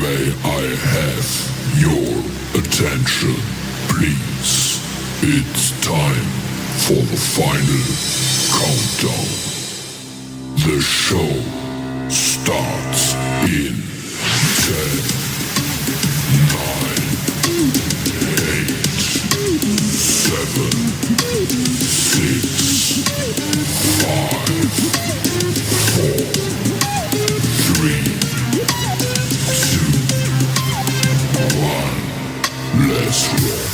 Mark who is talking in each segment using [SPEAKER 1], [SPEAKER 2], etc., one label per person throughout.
[SPEAKER 1] May I have your attention, please? It's time for the final countdown. The show starts in 10, 9, 8, 7, 6, 5, 4, 3, 2, 1. Let's rock.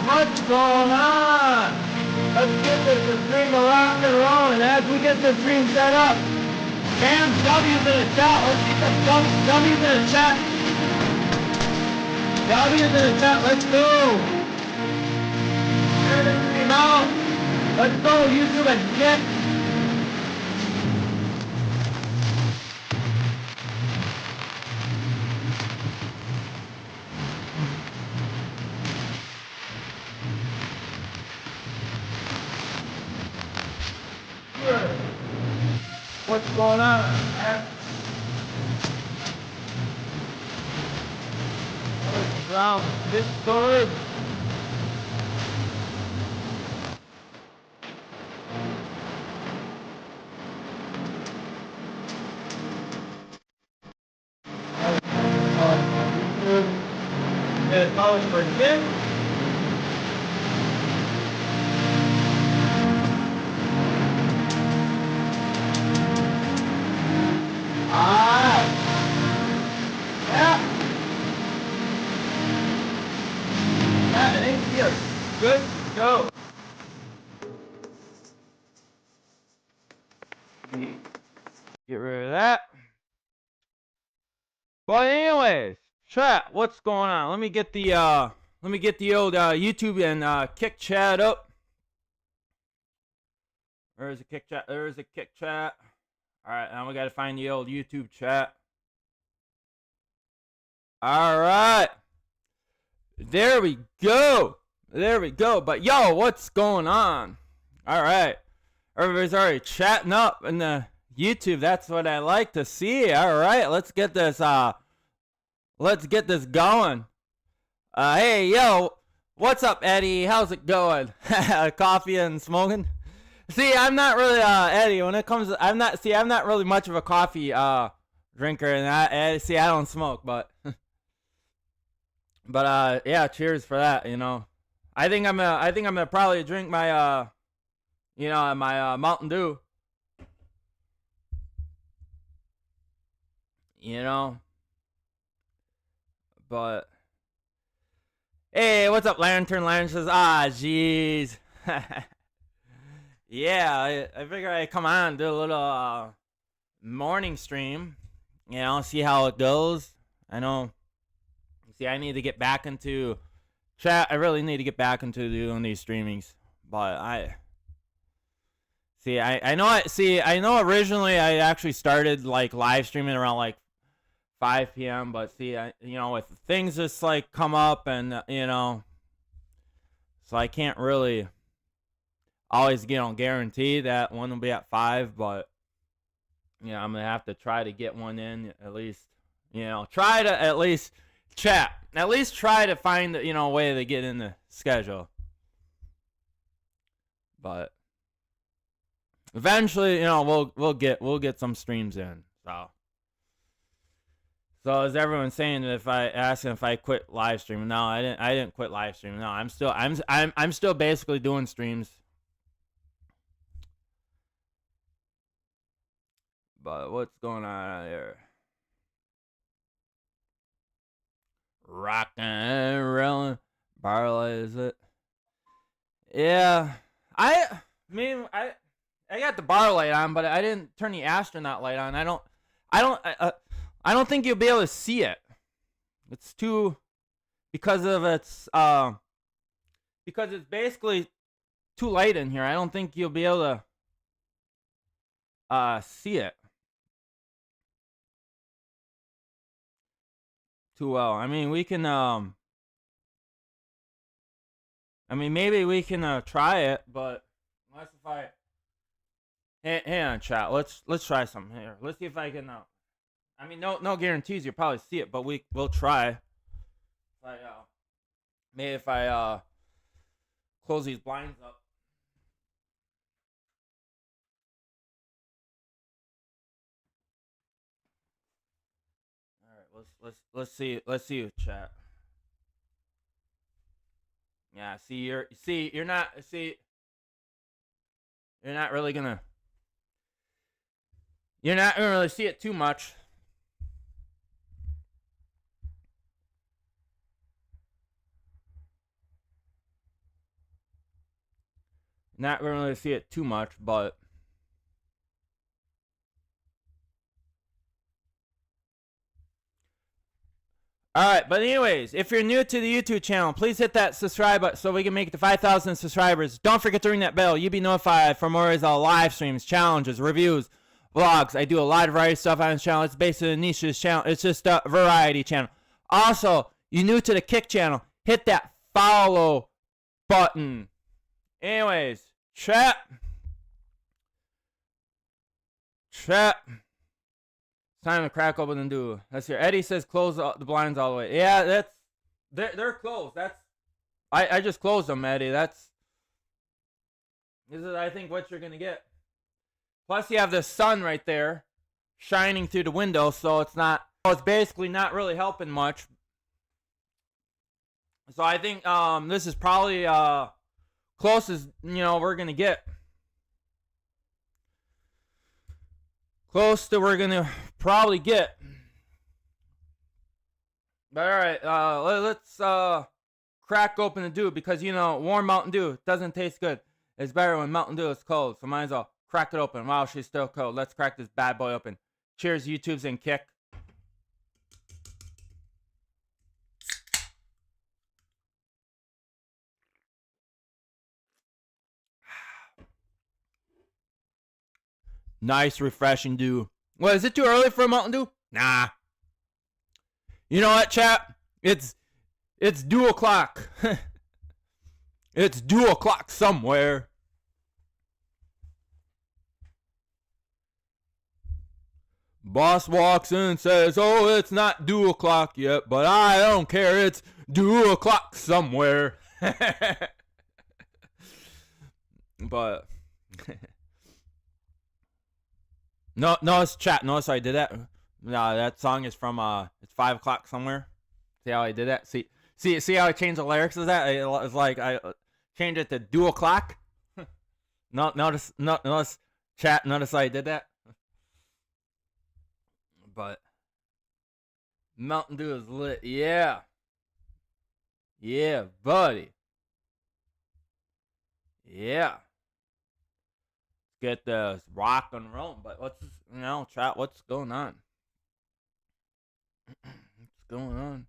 [SPEAKER 2] What's going on? Let's get this stream rock and rolling as we get this stream set up. Cam W's in the chat. Let's get some W's in the chat. W's in the chat. Let's go. Share the stream out. Let's go, YouTube and get. What's going on? Around Discord. Good college for Dick. Good go. Get rid of that. But anyways, chat, what's going on? Let me get the old YouTube and kick chat up. There's a kick chat. There's a kick chat. All right, now we got to find the old YouTube chat. All right. There we go. There we go. But yo, what's going on? All right. Everybody's already chatting up in the YouTube. That's what I like to see. All right. Let's get this going. Hey, yo. What's up, Eddie? How's it going? Coffee and smoking? See, I'm not really Eddie when it comes to, I'm not really much of a coffee drinker, and I don't smoke, but but yeah, cheers for that, you know. I think I'm gonna probably drink my my Mountain Dew. You know. But hey, what's up, Lantern? Lantern says, jeez. Yeah, I figure I'd come on and do a little morning stream. You know, see how it goes. I know. See, I need to get back into chat. I really need to get back into doing these streamings. But I know originally I actually started like live streaming around like 5 p.m. But see, with things just like come up and So I can't really always guarantee that one will be at 5, but yeah, I'm gonna have to try to get one in at least. Try to at least chat. At least try to find a way to get in the schedule. But eventually, we'll get some streams in. So is everyone saying that if I quit live streaming? No, I didn't quit live streaming. No, I'm still basically doing streams. But what's going on out here? Rockin' and rollin'. Barley, is it? Yeah. I got the bar light on, but I didn't turn the astronaut light on. I don't think you'll be able to see it. It's too because it's basically too light in here. I don't think you'll be able to see it too well. I mean, we can maybe we can try it, but unless if I hang on, chat. Let's try something here. Let's see if I can. I mean, no guarantees you'll probably see it, but we'll try. Maybe if I close these blinds up. All right, let's see you, chat. Yeah, you're not really gonna. You're not gonna really see it too much. Not gonna really see it too much, but alright, but anyways, if you're new to the YouTube channel, please hit that subscribe button so we can make it to 5,000 subscribers. Don't forget to ring that bell. You'll be notified for more live streams, challenges, reviews, vlogs. I do a lot of variety stuff on this channel. It's basically a niche channel. It's just a variety channel. Also, you're new to the Kick channel, hit that follow button. Anyways, chat. Time to crack open and do. Let's hear. Eddie says close the blinds all the way. Yeah, they're closed. I just closed them, Eddie. This is I think what you're gonna get. Plus you have the sun right there shining through the window, so it's basically not really helping much. So I think this is probably closest we're gonna get. Close to we're gonna probably get. But alright, let's crack open the dew because warm Mountain Dew doesn't taste good. It's better when Mountain Dew is cold, so might as well crack it open. Wow, she's still cold. Let's crack this bad boy open. Cheers, YouTubes and Kick. Nice, refreshing dew. What, is it too early for a Mountain Dew? Nah. You know what, chat? It's dew o'clock. It's dew o'clock somewhere. Boss walks in and says, oh, it's not dew o'clock yet, but I don't care. It's dew o'clock somewhere. But... Notice chat. Notice I did that. No, that song is from it's 5 o'clock somewhere. See how I did that? See how I changed the lyrics of that? It's like I changed it to dew o'clock. Notice chat. Notice I did that. But Mountain Dew is lit. Yeah, buddy. Yeah. Get this rock and roll, but chat, what's going on? What's going on?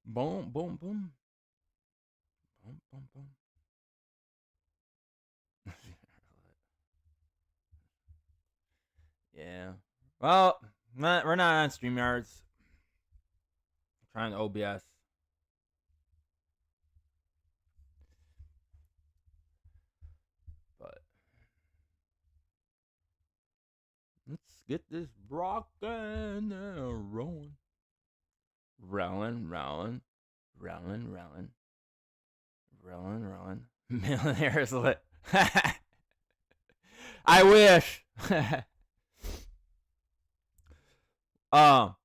[SPEAKER 2] Boom, boom, boom. Boom, boom, boom. Yeah. Well, we're not on StreamYards. Trying to OBS. But let's get this rockin' and rolling. Rolling. Millionaire's lit. I wish. Here, all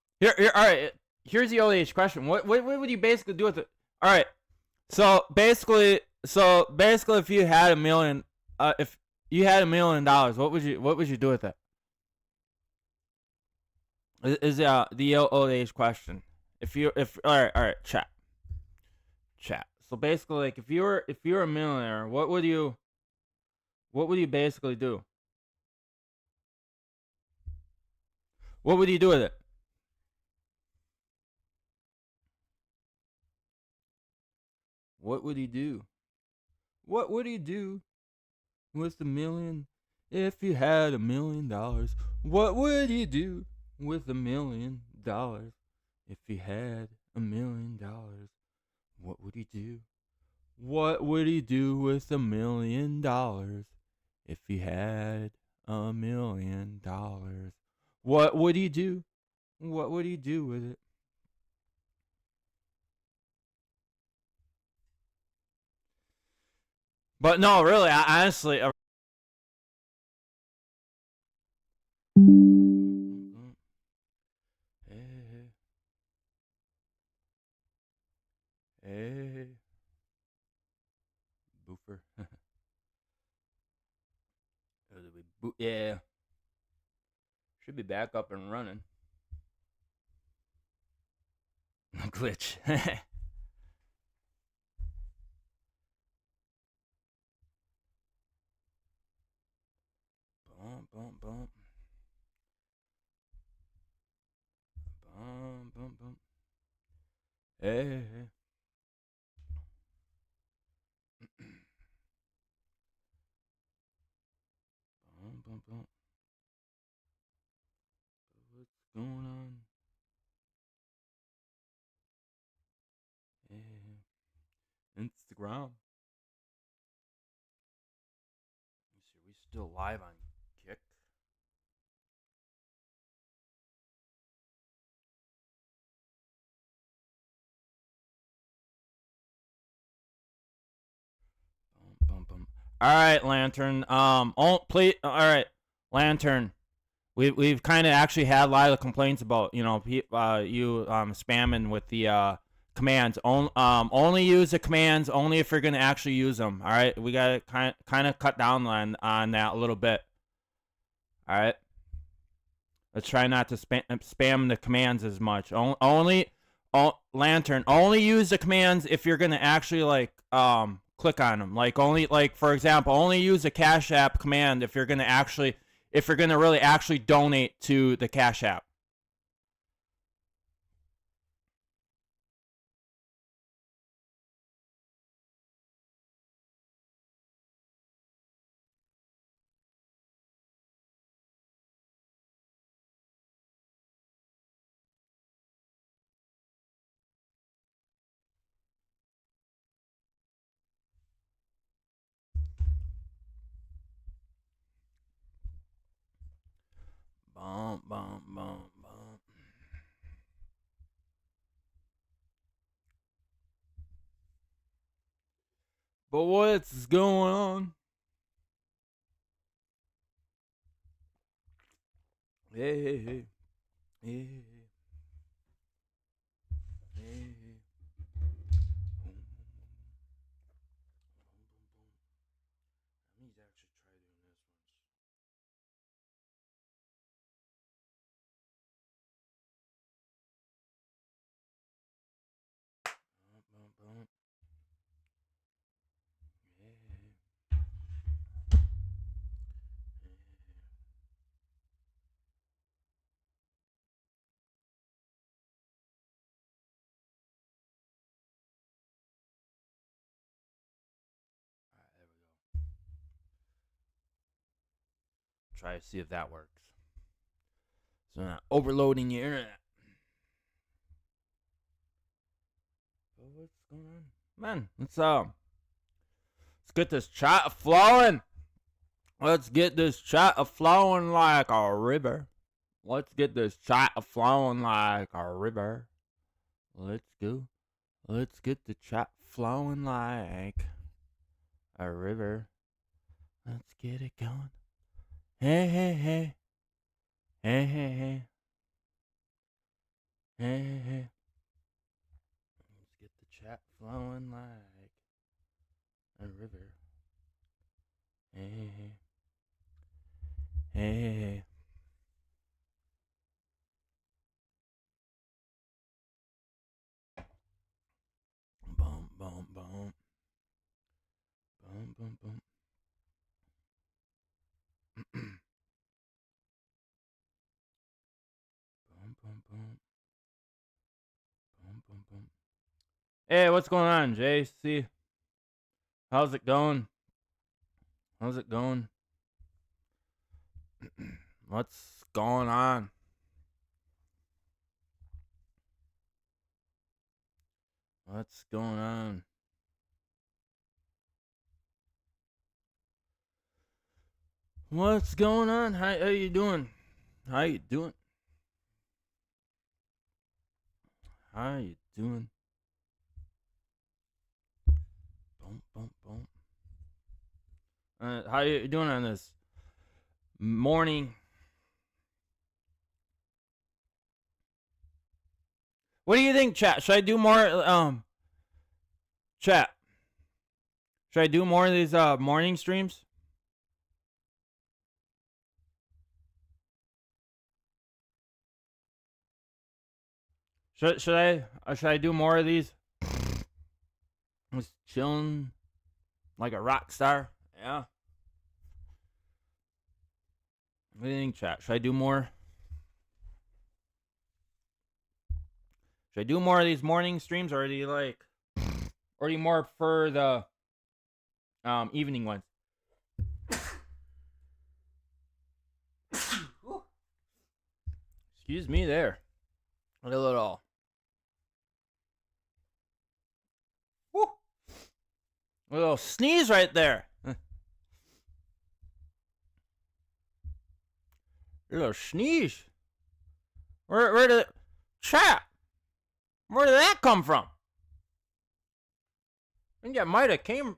[SPEAKER 2] right. Here's the old age question. What would you basically do with it? All right. So basically, if you had if you had $1 million, what would you do with it? Is the old age question? If all right, chat. So basically, like if you were a millionaire, what would you basically do? What would you do with it? What would he do? What would he do with $1 million? If you had $1 million, what would you do with $1 million? If you had $1 million, what would he do? What would he do with $1 million? If he had $1 million, what would he do? What would he do with it? But no, really, honestly. Hey. Boofer. Yeah. Should be back up and running. Glitch. Bump. Bump. Hey. Bump. What's going on? Hey. Instagram. Let's see, are we still live on Kick? Bump. All right, Lantern. Please. All right, Lantern. We've kind of actually had a lot of complaints about you spamming with the commands. Only use the commands only if you're gonna actually use them. All right, we gotta kind of cut down on that a little bit. All right, let's try not to spam the commands as much. Lantern. Only use the commands if you're gonna actually click on them. Like for example, only use the Cash App command if you're gonna really actually donate to the Cash App. Bump. But what's going on? Hey. Let me actually try doing this once. Bump. Alright, there we go. Try to see if that works. So not overloading your internet. going on? Man, let's get this chat flowing. Let's get this chat flowing like a river. Let's get this chat flowing like a river. Let's go. Let's get the chat flowing like a river. Let's get it going. Hey, hey, hey. Hey, hey, hey. Hey, hey, hey. Let's get the chat flowing like a river. Hey, hey, hey. Hey, hey, hey. Boom, boom, boom. Boom, boom, boom. Boom, boom, boom. Boom, boom, boom. Hey, what's going on, JC? How's it going? How's it going? What's going on? What's going on? What's going on? How you doing? How you doing? How you doing? Boom, boom, boom. How you doing on this morning? What do you think, chat? Should I do more chat? Should I do more of these morning streams? Should I do more of these? Just chilling like a rock star. Yeah. What do you think, chat? Should I do more? Should I do more of these morning streams, or do you more prefer the evening ones? Excuse me there. What a little. Woo. A little sneeze right there. A little sneeze. Where did chat? Where did that come from? I think that might have came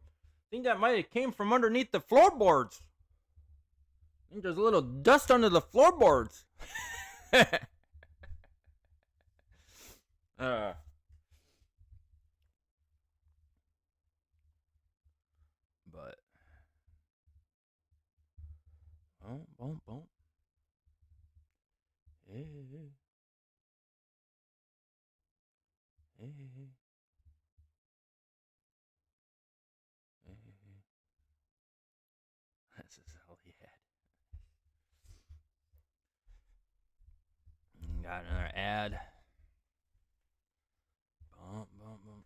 [SPEAKER 2] from underneath the floorboards. I think there's a little dust under the floorboards. But boom, boom, boom. Hey, hey, hey, hey. That's just all he had. Got another ad. Boom, boom, boom.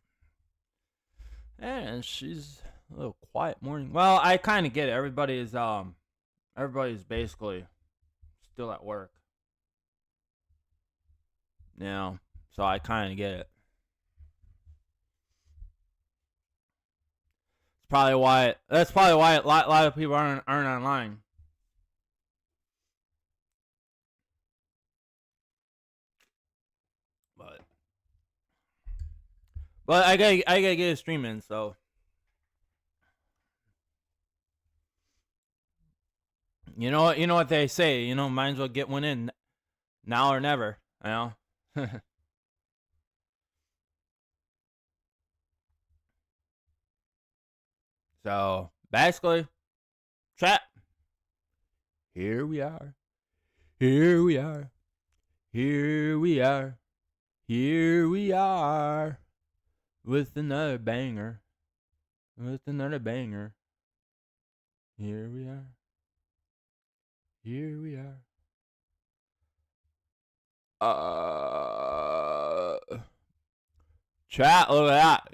[SPEAKER 2] And she's a little quiet morning. Well, I kind of get it. Everybody's basically still at work. Yeah, so I kind of get it. That's probably why a lot of people aren't online. But I gotta get a stream in, so you know what they say. Might as well get one in now or never. So basically, chat. Here we are. Here we are. Here we are. Here we are. With another banger. With another banger. Here we are. Here we are. Chat, look at that.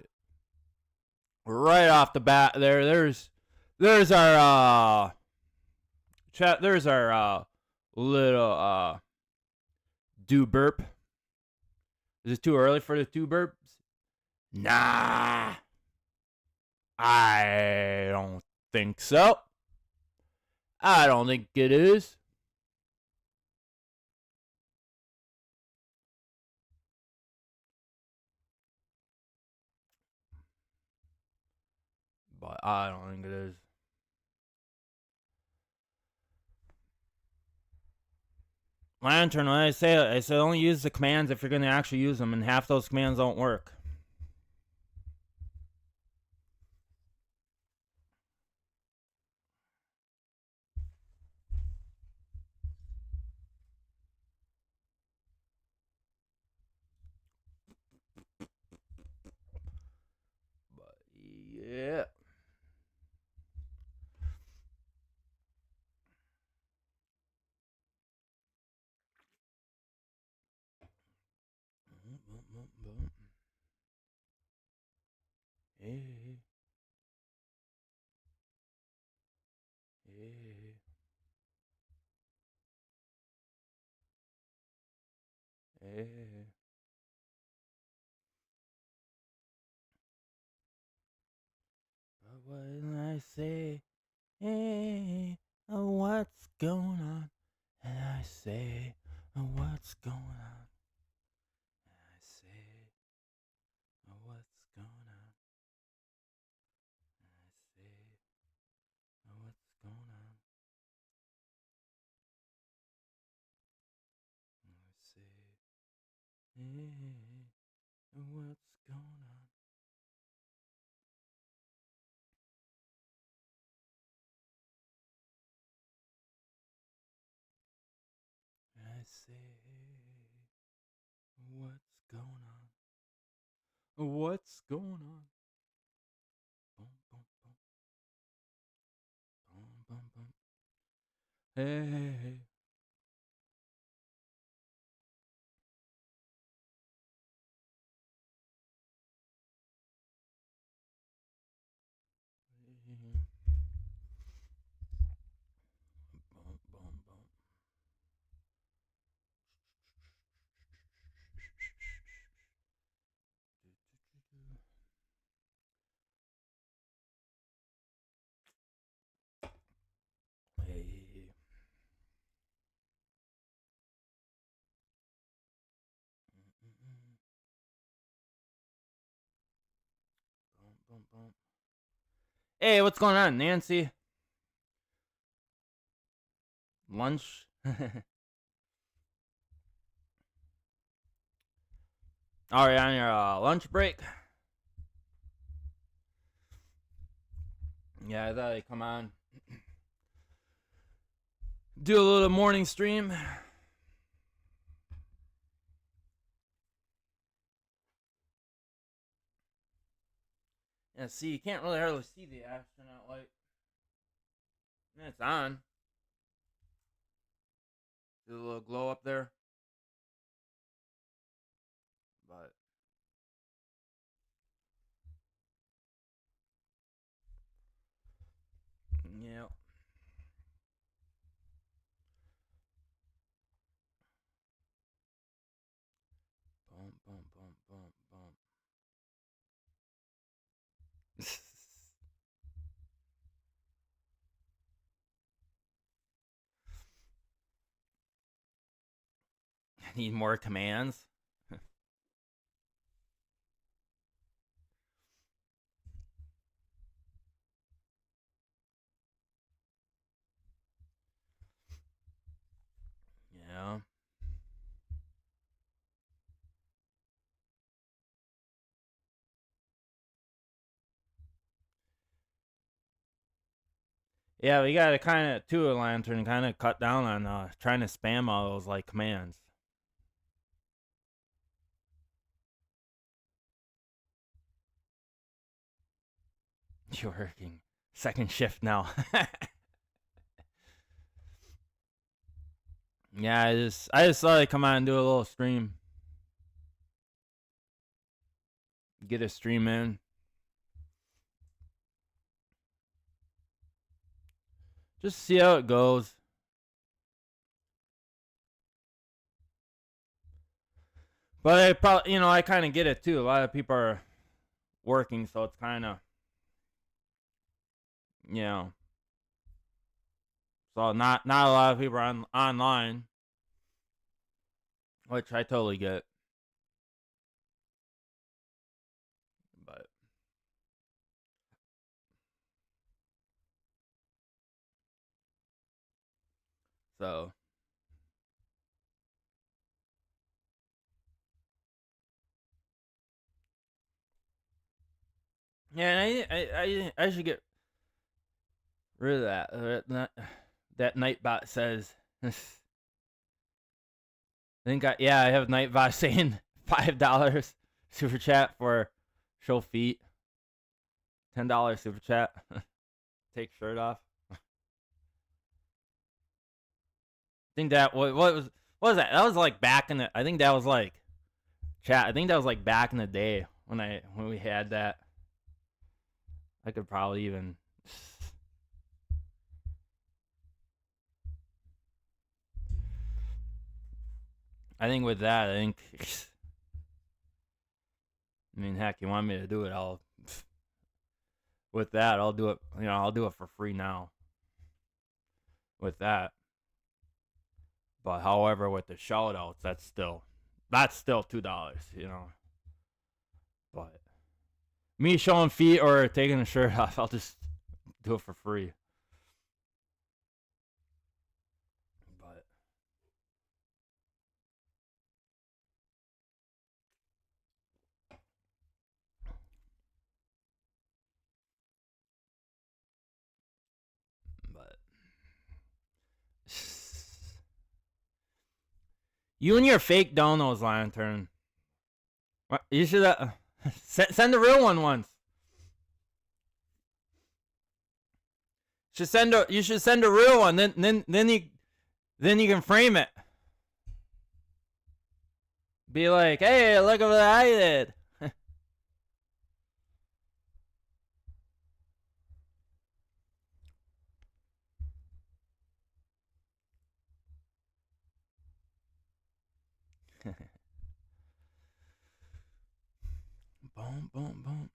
[SPEAKER 2] Right off the bat there's our chat, there's our little do burp. Is it too early for the two burps? Nah, I don't think so. I don't think it is. But I don't think it is. Lantern, when I say only use the commands if you're going to actually use them, and half those commands don't work. But yeah. Hey. Hey. Hey. But when I say, hey, what's going on? And I say, what's going on? And I say, what's going on? And I say, what's going on? And I say, hey, what's going on? And I say, what's going on? What's going on? Boom, boom, boom. Boom, boom, boom. Hey, hey, hey. Boom, boom, boom. Hey. Boom, boom, boom. Hey, what's going on, Nancy? Lunch? Are you on your lunch break? Yeah, I thought I'd come on. Do a little morning stream. Yeah, see, you can't really hardly see the astronaut light. It's on. There's a little glow up there. But yeah. Boom, boom, boom, boom, boom. I need more commands. Yeah. Yeah, we gotta kind of, too, a lantern, kind of cut down on trying to spam all those like commands. You're working second shift now. Yeah, I just thought I'd come on and do a little stream. Get a stream in. Just see how it goes. But I probably, I kind of get it too. A lot of people are working, so it's kind of, you know, so not a lot of people are online, which I totally get. But so yeah, I should get rid of that. That Nightbot says. I think I have Nightbot saying $5 super chat for show feet. $10 super chat. Take shirt off. I think that what was that? That was like back in the. I think that was like chat. I think that was like back in the day when we had that. I could probably even. I think with that, I mean, heck, you want me to do it? With that, I'll do it. You know, I'll do it for free now. With that, but however, with the shout outs, that's still $2. You know, but me showing feet or taking a shirt off, I'll just do it for free. But you and your fake donos, Lantern. You should send the real one once. You should send a real one. Then you can frame it. Be like, hey, look at what I did. Boom, boom, boom.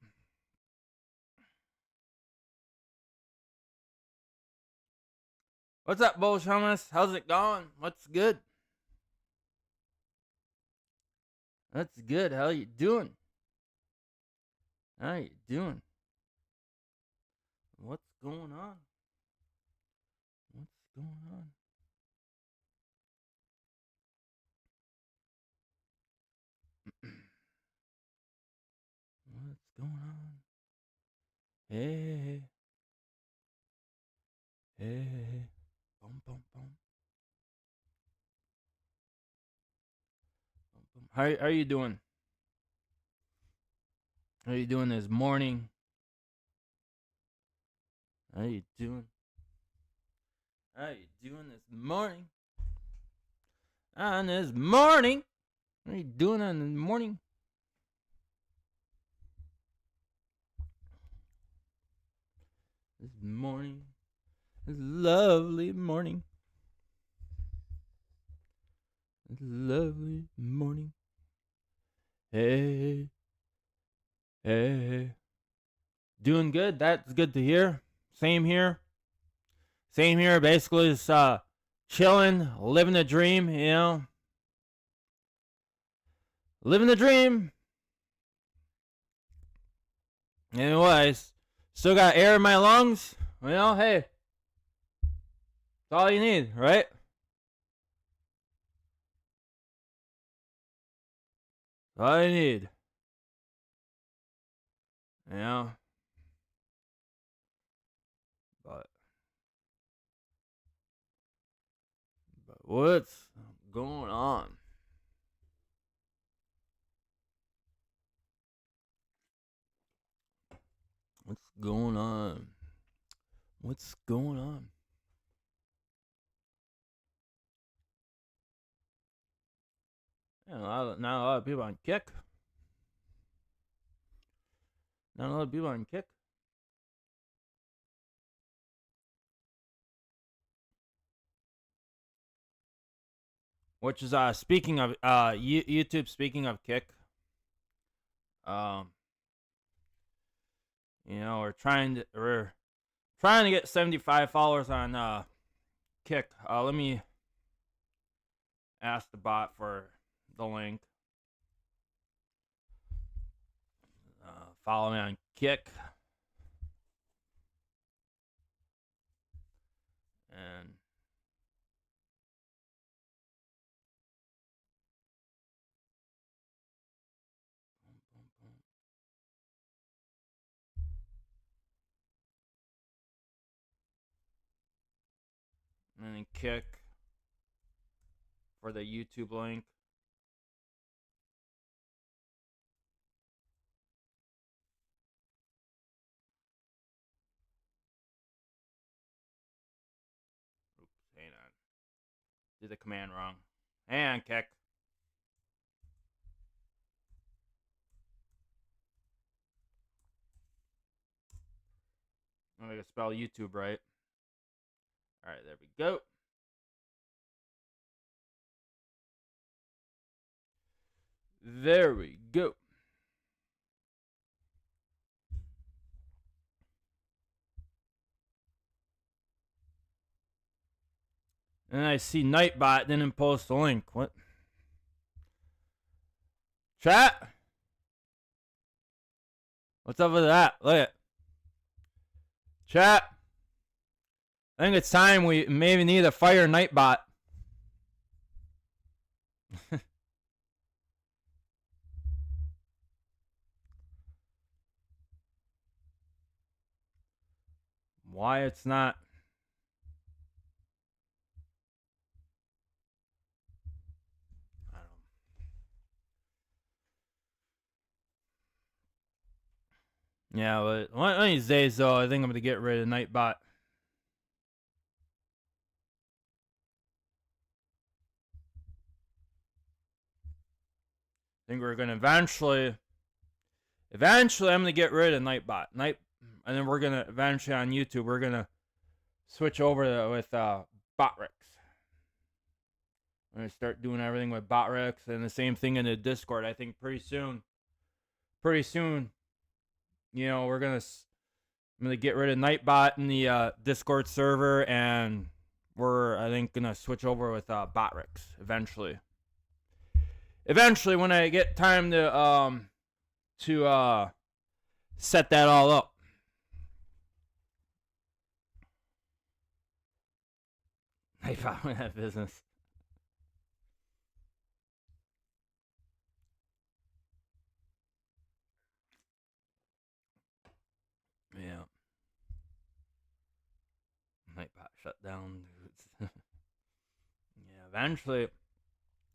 [SPEAKER 2] What's up, Bull Hummus? How's it going? What's good? That's good. How you doing? How you doing? What's going on? What's going on? What's going on? Hey, hey, boom, boom, boom. How are you doing? How you doing this morning? How you doing? How you doing this morning? On this morning? What are you doing on this morning? This morning. This lovely morning. This lovely morning. Hey. Hey. Doing good. That's good to hear. Same here. Same here. Basically, just chilling, living the dream, you know. Living the dream. Anyways, still got air in my lungs. You know, hey. That's all you need, right? That's all you need. You know? But what's going on? What's going on? What's going on? Yeah, not a lot of people on Kick. Not a lot of people on Kick. Which is speaking of YouTube. Speaking of Kick, um, You know, we're trying to get 75 followers on Kick. Let me ask the bot for the link. Follow me on Kick. And then Kick for the YouTube link. Oops, hang on. Did the command wrong. Hang on, Kick. I'm gonna spell YouTube right. Alright, there we go. There we go. And I see Nightbot didn't post the link. What? Chat? What's up with that? Look at it. Chat? I think it's time we maybe need to fire Nightbot. Why it's not? I don't know. Yeah, but one of these days, though, I think I'm going to get rid of Nightbot. I think we're going to eventually I'm going to get rid of Nightbot. And then we're going to eventually on YouTube, we're going to switch over with Botrix. I'm going to start doing everything with Botrix and the same thing in the Discord. I think pretty soon, you know, I'm going to get rid of Nightbot in the Discord server, and we're, I think, going to switch over with Botrix eventually. Eventually, when I get time to set that all up. I found that business. Yeah. Nightbot shut down. Yeah, eventually,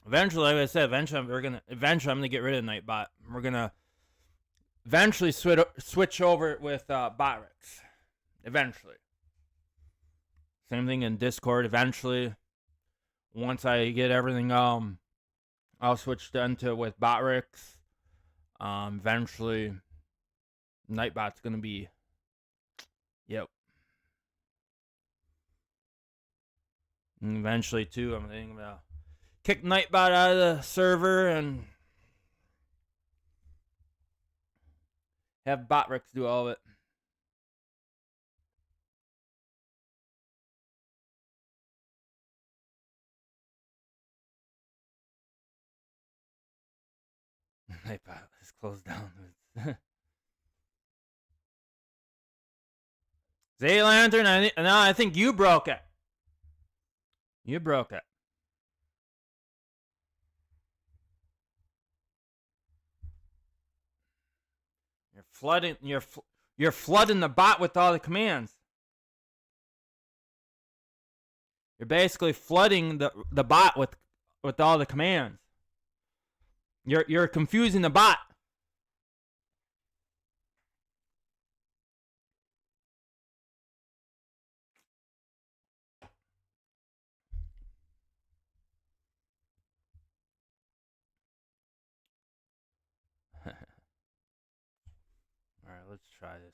[SPEAKER 2] like I said, eventually I'm gonna get rid of Nightbot. We're gonna eventually switch over with Botrix. Eventually. Same thing in Discord. Eventually, once I get everything, I'll switch then to with Botrix. Eventually, Nightbot's gonna be. Yep. And eventually, too, I'm thinking about kick Nightbot out of the server and have Botrix do all of it. Nightbot is closed down. Zay Lantern, I think you broke it. You broke it. You're flooding the bot with all the commands. You're basically flooding the bot with all the commands. You're confusing the bot. All right, let's try this.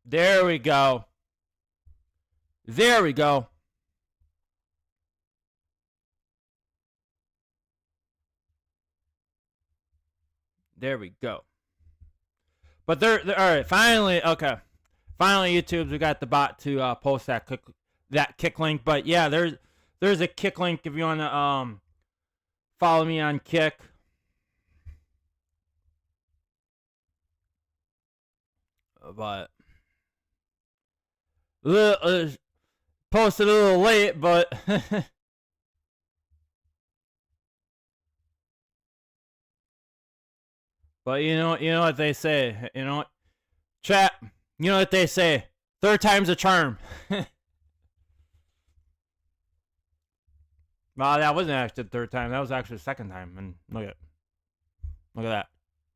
[SPEAKER 2] There we go. There we go. There we go. But they're all right. Finally, okay. Finally, YouTube, we got the bot to post that kick link. But yeah, there's a kick link if you wanna follow me on Kick. But posted a little late, but but you know what they say. You know, chat. You know what they say. Third time's a charm. Well, that wasn't actually the third time. That was actually the second time. And look at that.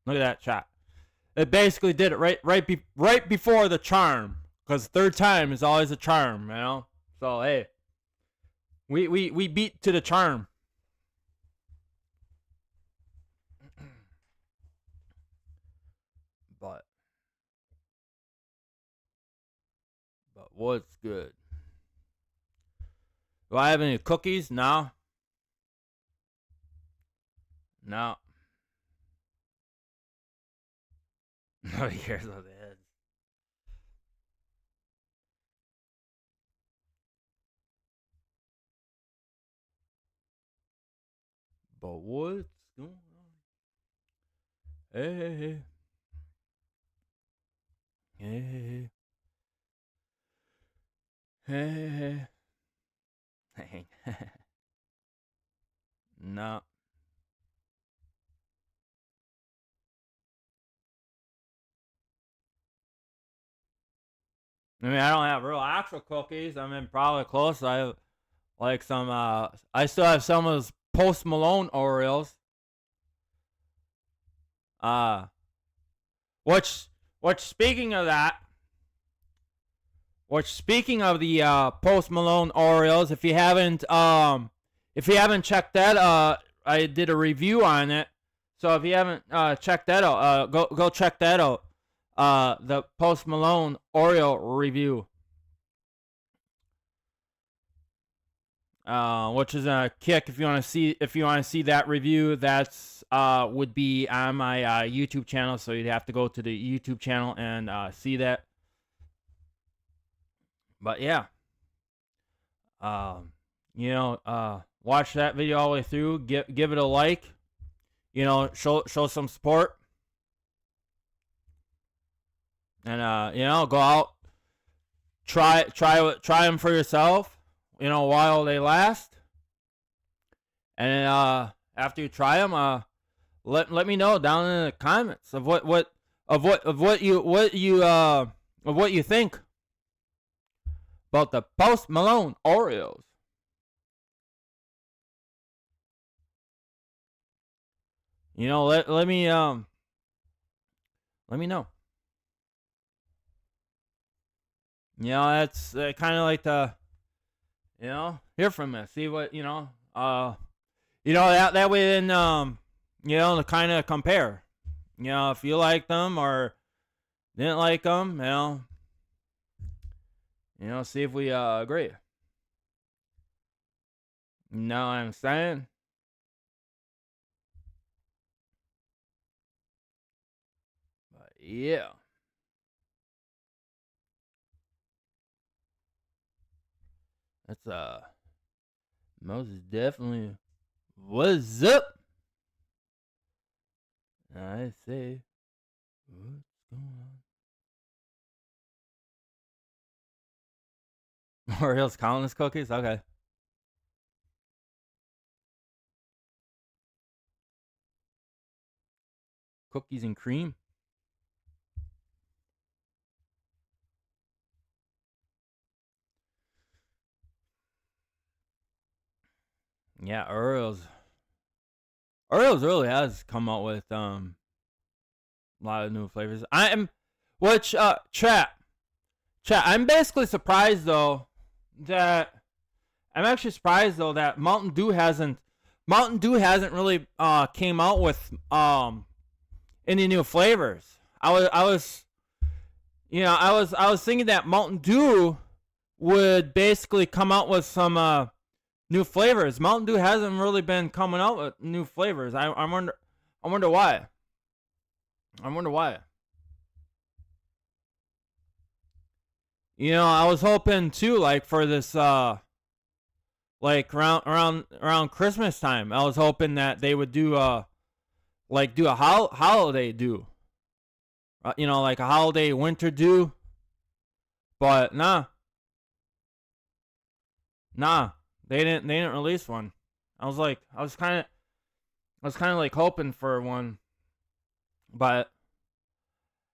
[SPEAKER 2] Look at that, chat. It basically did it right before the charm, because third time is always a charm, you know. So hey, we beat to the charm. But what's good? Do I have any cookies? No. No. Nobody cares about the heads. But what's going on? Hey. Hey. Hey. Hey. No. I mean, I don't have real actual cookies. I mean, probably close. I have like some. I still have some of those Post Malone Oreos. Which speaking of that. Which speaking of the Post Malone Oreos, if you haven't checked that, I did a review on it. So if you haven't checked that out, go check that out. The Post Malone Oreo review, which is a kick. If you want to see that review, that's would be on my YouTube channel. So you'd have to go to the YouTube channel and see that. But yeah, watch that video all the way through. Give it a like. Show some support. And go out, try them for yourself, while they last. And after you try them, let me know down in the comments of what you think about the Post Malone Oreos. Let me know. That's kind of like the, hear from us. See what, that way then, to kind of compare. If you like them or didn't like them, see if we agree. You know what I'm saying? But yeah. That's most definitely what's up. I say, what's going on? Oreos countless cookies? Okay. Cookies and cream? Yeah, Oreos really has come out with a lot of new flavors. Chat. I'm basically surprised though that Mountain Dew hasn't really came out with any new flavors. I was You know, I was thinking that Mountain Dew would basically come out with some new flavors. Mountain Dew hasn't really been coming out with new flavors. I wonder why. I wonder why. You know, I was hoping too, like for this, like around Christmas time. I was hoping that they would do do a holiday dew. You know, like a holiday winter dew. But nah, they didn't release one. I was kind of like hoping for one, but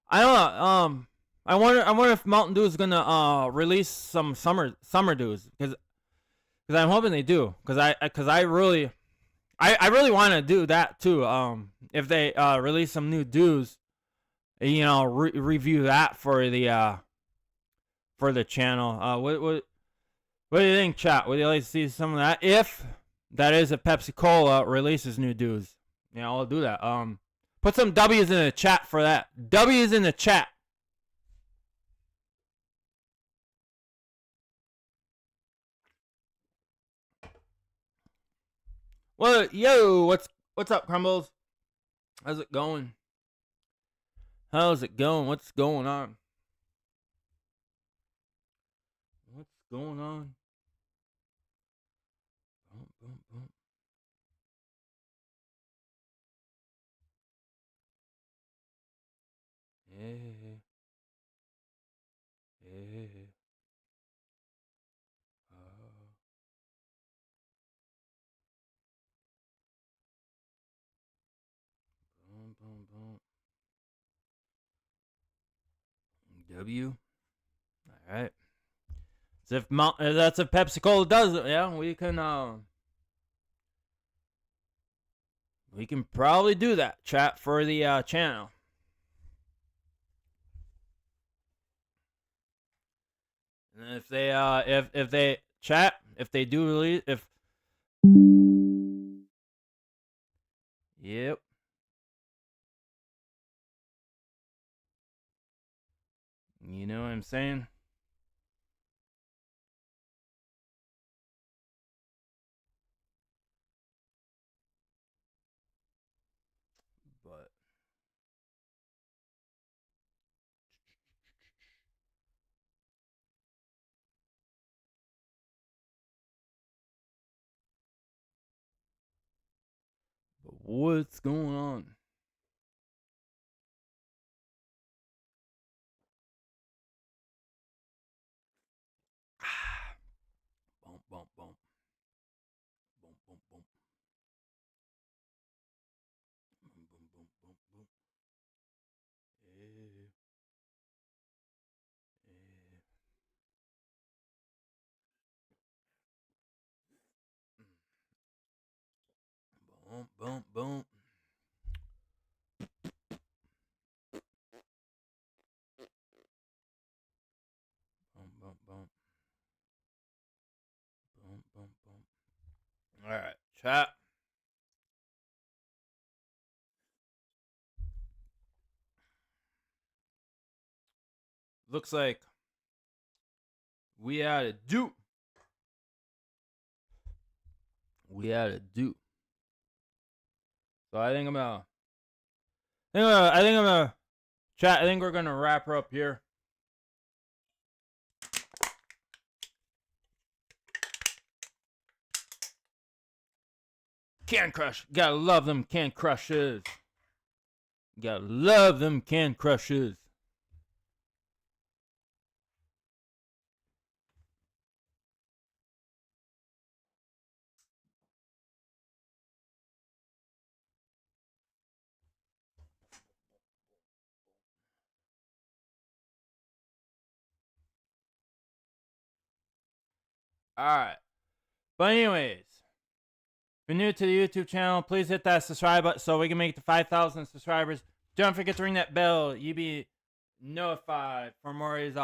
[SPEAKER 2] I don't know. I wonder if Mountain Dew is gonna release some summer dews because I'm hoping they do because I really want to do that too. If they release some new dews, you know, review that for the channel. What do you think, chat? Would you like to see some of that? If that is, if Pepsi Cola releases new dews, yeah, I'll do that. Put some W's in the chat for that. W's in the chat. Well, yo, what's up, Crumbles? How's it going? How's it going? What's going on? What's going on? Boom, boom, boom. Yeah. Yeah. Boom, boom, boom. W. All right. So if that's if Pepsi Cola does it, yeah, we can probably do that, chat, for the channel. And if they if they chat, if they do release, if yep. You know what I'm saying? But what's going on? Bump, bump, bump. Bump, bump, bump. Boom, boom, boom, boom, boom. Yeah. Yeah. Boom, boom, boom. Boom, boom, boom. Boom, boom, boom. All right, chat. Looks like we had a do. We had a do. So I think I'm gonna. I think I'm gonna. Chat. I think we're gonna wrap her up here. Can Crush. Gotta love them Can Crushes. Gotta love them Can Crushes. Alright. But anyways, if you're new to the YouTube channel, please hit that subscribe button so we can make it to 5,000 subscribers. Don't forget to ring that bell. You be notified for more of these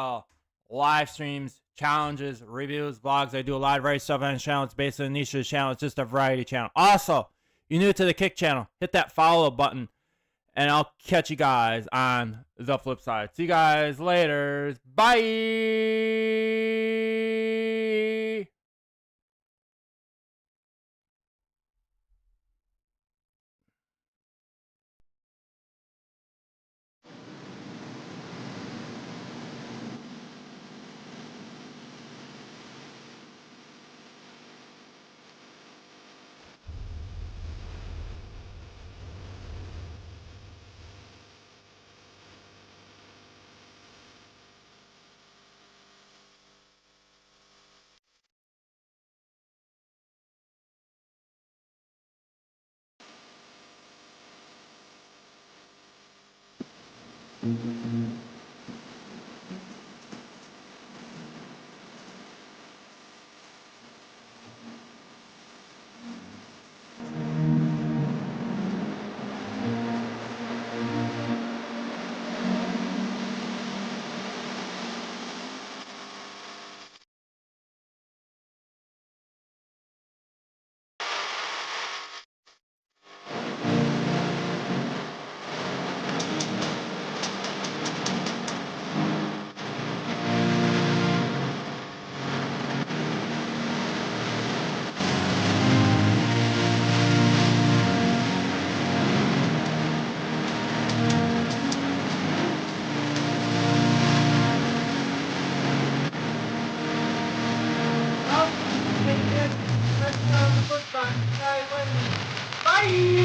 [SPEAKER 2] live streams, challenges, reviews, vlogs. I do a lot of variety stuff on the channel. It's based on the niche of the channel. It's just a variety channel. Also, you're new to the Kick channel, hit that follow button. And I'll catch you guys on the flip side. See you guys later. Bye. Bye.